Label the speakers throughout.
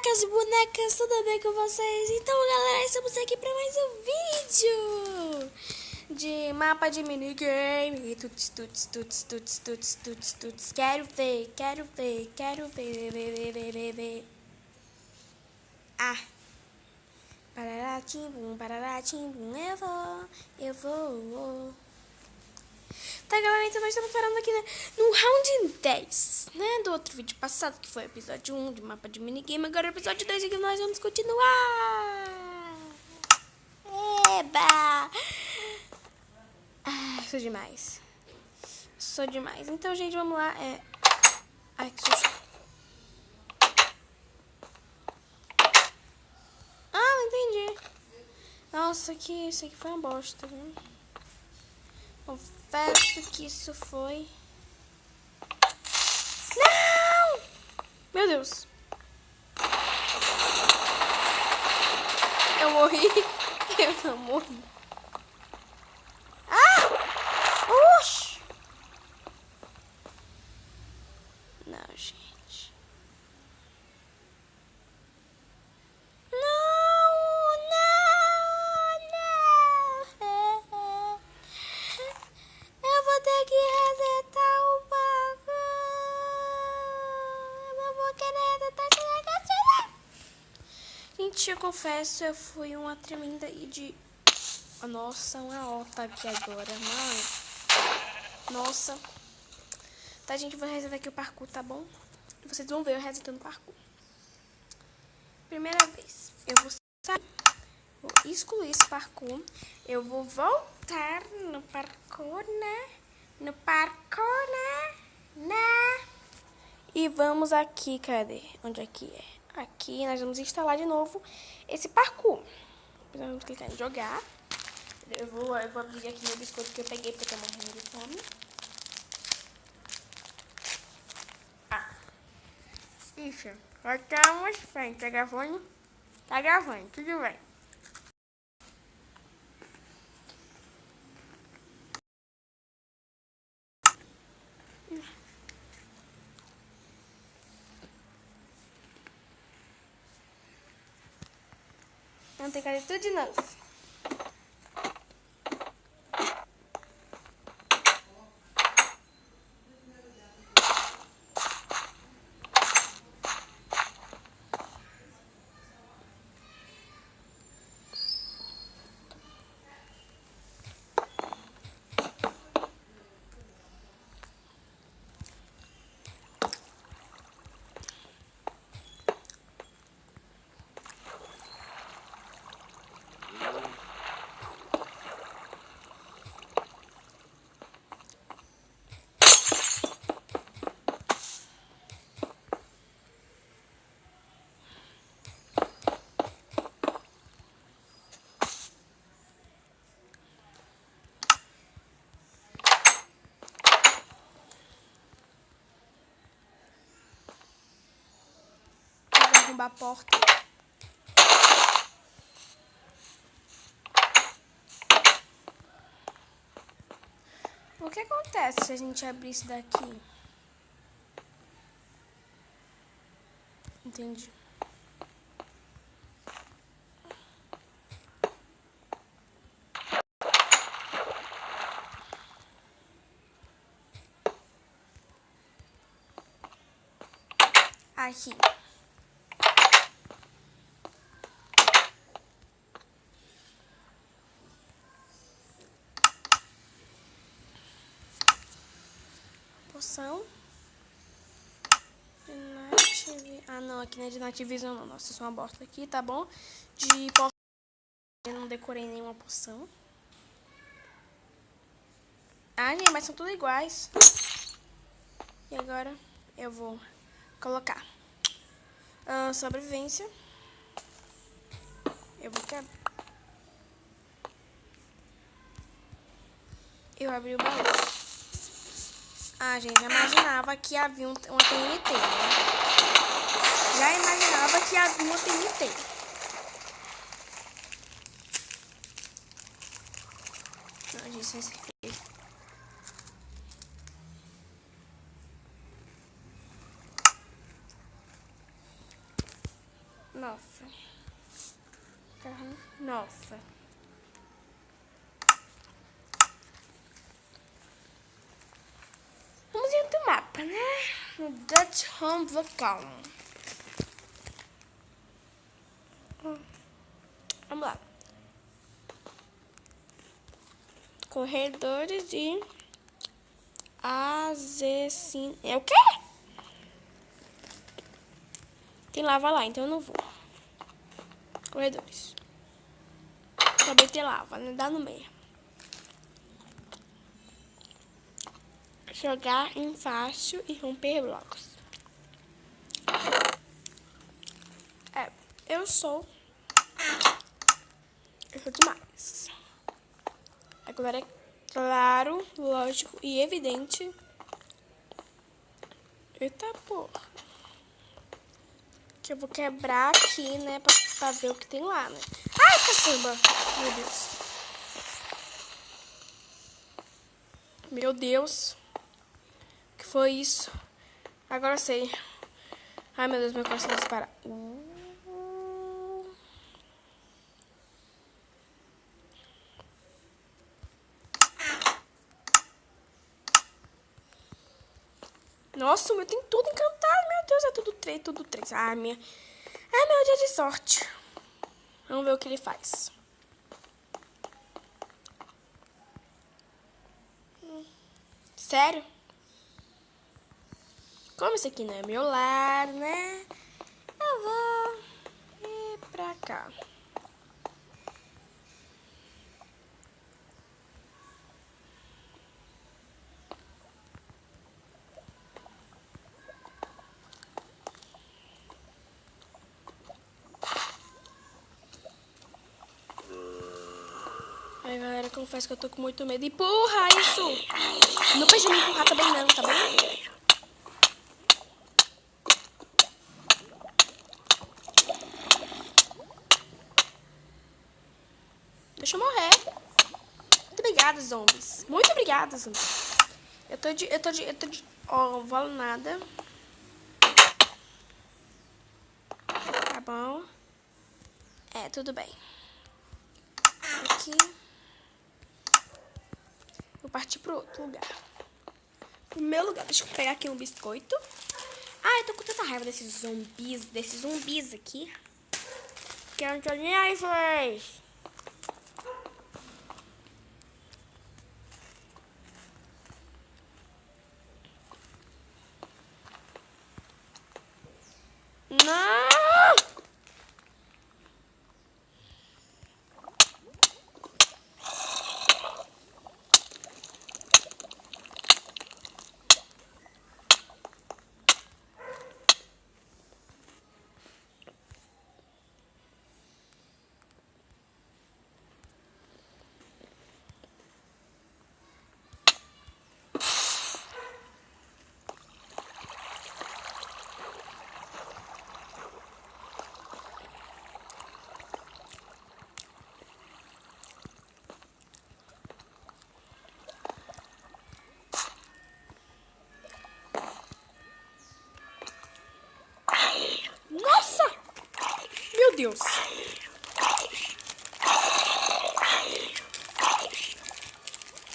Speaker 1: bonecas, bonecas, tudo bem com vocês? Então, galera, estamos aqui para mais um vídeo de mapa de minigame. Tuts, tuts, tuts, tuts, tuts, tuts, tuts. Quero ver, quero ver, quero ver, ver. Ah, parará, timbum, eu vou. Tá, galera, então nós estamos parando aqui, né, no round 10, né, do outro vídeo passado, que foi o episódio 1 de mapa de minigame. Agora é o episódio 10 aqui nós vamos continuar. Eba! Sou demais. Sou demais. Então, gente, vamos lá. Ai, que susto. Ah, não entendi. Nossa, isso aqui foi uma bosta, viu? Confesso que isso foi... Não! Meu Deus. Eu morri. Eu não morri. Ah! Oxi! Não, gente. Não! Eu vou ter que resetar o bagulho. Eu não vou querer resetar esse negócio. Gente, eu confesso, eu fui uma tremenda e de... Nossa, uma ota aqui agora, mano. Nossa. Tá, gente, eu vou resetar aqui o parkour, tá bom? Vocês vão ver eu resetando o parkour. Primeira vez. Eu vou sair. Vou excluir esse parkour. Eu vou voltar no parkour, né? No parkour, né? E vamos aqui, cadê? Onde aqui é? Aqui nós vamos instalar de novo esse parkour. Vamos clicar em jogar. Eu vou abrir aqui meu biscoito que eu peguei porque eu tô morrendo de fome. Isso. Voltamos. Bem, tá gravando? Tá gravando, tudo bem. Vamos ter que fazer tudo de novo. Arrombar a porta. O que acontece se a gente abrir isso daqui? Entendi. Aqui. Poção. Ah, não, aqui não é de Night Vision, não. Nossa, eu sou uma bosta aqui, tá bom? De poção. Eu não decorei nenhuma poção. Ah, gente, mas são tudo iguais. E agora eu vou colocar sobrevivência. Eu vou quebrar. Eu abri o baú. Ah, gente, já imaginava que havia uma TNT, né? Já imaginava que havia uma TNT. Não, gente, isso é feio. Nossa. Nossa. Vamos em outro mapa, né? No Dutch Home Vocal. Vamos lá. Corredores de Azecin... É o quê? Tem lava lá, então eu não vou. Corredores. Também tem lava, né? Dá no meio. Jogar em fácil e romper blocos. Eu sou demais. Agora é claro, lógico e evidente. Eita porra. Que eu vou quebrar aqui, né? Pra ver o que tem lá, né? Ai, caçamba! Meu Deus. Meu Deus. O que foi isso? Agora eu sei. Ai, meu Deus, meu coração dispara. Nossa, o meu tem tudo encantado. Meu Deus, é tudo três. Ai, meu dia de sorte. Vamos ver o que ele faz. Sério? Como esse aqui não é meu lar, né? Eu vou ir pra cá. Ai, galera, confesso que eu tô com muito medo. Empurra isso! Não precisa me empurrar também não, tá bom? Deixa eu morrer. Muito obrigada, zombies. Muito obrigada, zombies. Eu tô de... Ó, não vale nada. Tá bom. É, tudo bem. Aqui. Vou partir pro outro lugar. No meu lugar, deixa eu pegar aqui um biscoito. Ah, eu tô com tanta raiva desses zumbis aqui. Que eu não tô nem aí, vocês. Não! Nossa! Meu Deus!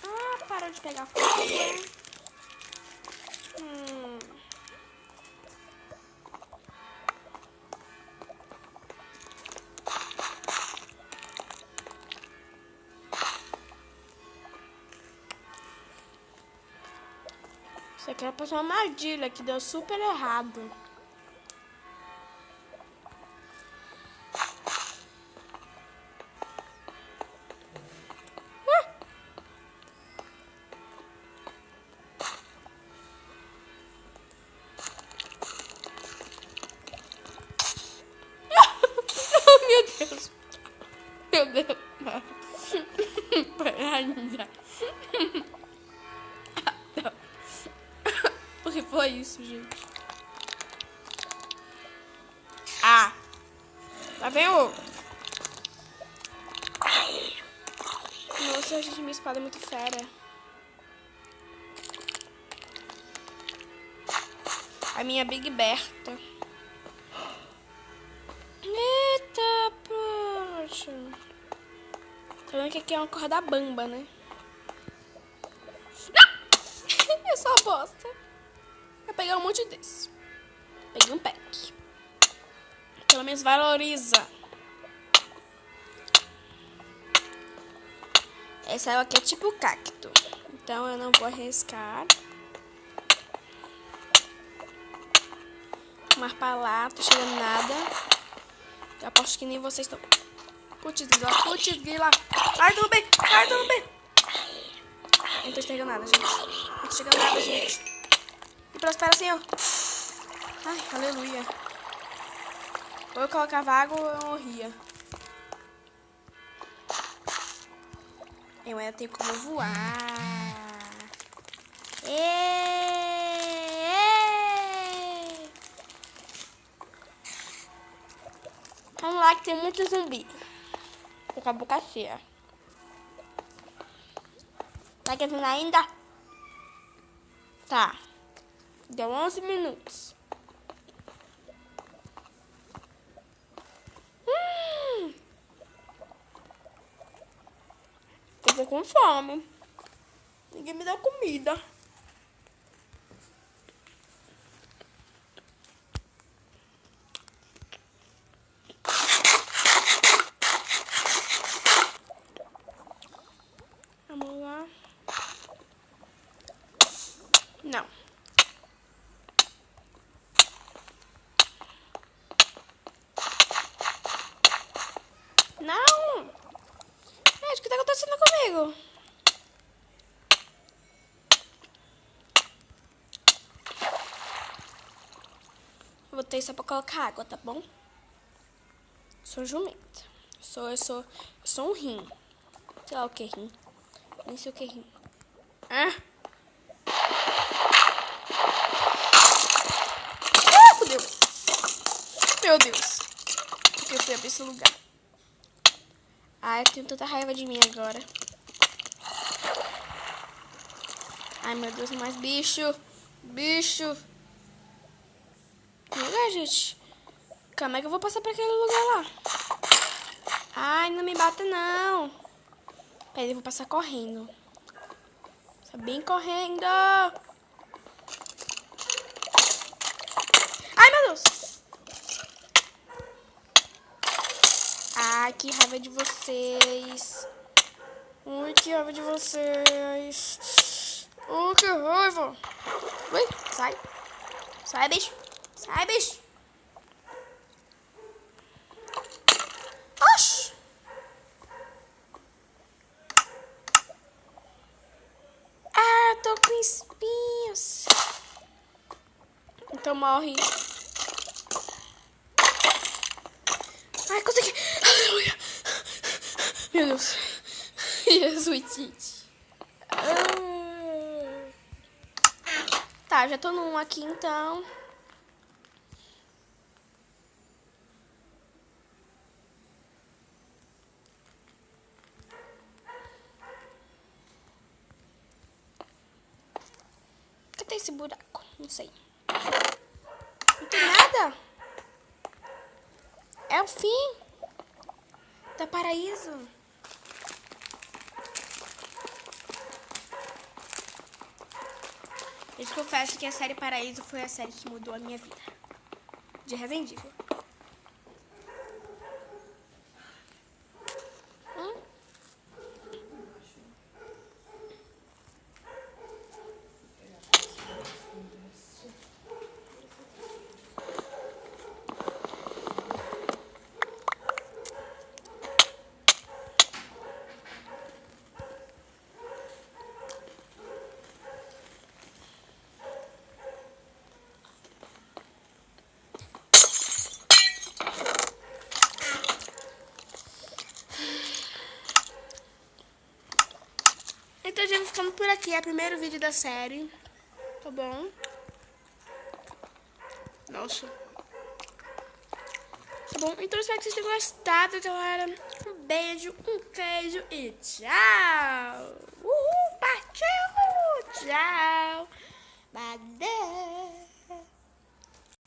Speaker 1: Ah, parou de pegar fogo, né? Isso aqui era pra ser uma armadilha que deu super errado. Meu Deus. Meu Deus. O que foi isso, gente? Ah. Lá vem o... Nossa, gente, minha espada é muito fera. A minha Big Berta. Lembrando que aqui é uma corda bamba, né? Não! Eu sou a bosta. Vou pegar um monte desse. Peguei um pack. Pelo menos valoriza. Essa água aqui é tipo cacto. Então eu não vou arriscar. Mas pra lá, tô chegando nada. Eu aposto que nem vocês estão. Putz grila. Ai, tudo bem. Eu não tô chegando nada, gente. Não tô chegando nada, gente. Me prospera, Senhor. Ai, aleluia. Ou eu colocava água ou eu morria. Eu ainda tenho como voar. Vamos lá que tem muito zumbi. Tô com a boca cheia. Tá querendo ainda? Tá. Deu 11 minutos. Tô com fome. Ninguém me dá comida. Vamos lá. Não. Não! Gente, o que tá acontecendo comigo? Vou ter só pra colocar água, tá bom? Sou jumenta. Eu sou um rim. Sei lá o que é rim. Nem sei o que é rim. Fudeu. Meu Deus. Por que eu fui abrir esse lugar? Ai, eu tenho tanta raiva de mim agora. Ai, meu Deus, mais bicho. Bicho. Que lugar, gente? Como é que eu vou passar pra aquele lugar lá? Ai, não me bata, não. Peraí, eu vou passar correndo. Tá bem correndo. Ai, meu Deus. Ai, que raiva de vocês. Ui, que raiva de vocês. Que raiva. Ui, sai. Sai, bicho. Sai, bicho. Oxi. Ah, eu tô com espinhos. Então morre. Ai, consegui. Aleluia. Meu Deus. Jesus, gente. Tá, já tô num aqui, então. Cadê esse buraco? Não sei. Não tem nada. É o fim da paraíso. Eu confesso que a série Paraíso foi a série que mudou a minha vida. De Resendível. Então, já vou ficando por aqui. É o primeiro vídeo da série. Tá bom? Nossa. Tá bom? Então, espero que vocês tenham gostado, galera. Um beijo, um queijo e tchau! Uhul! Partiu! Tchau! Badê!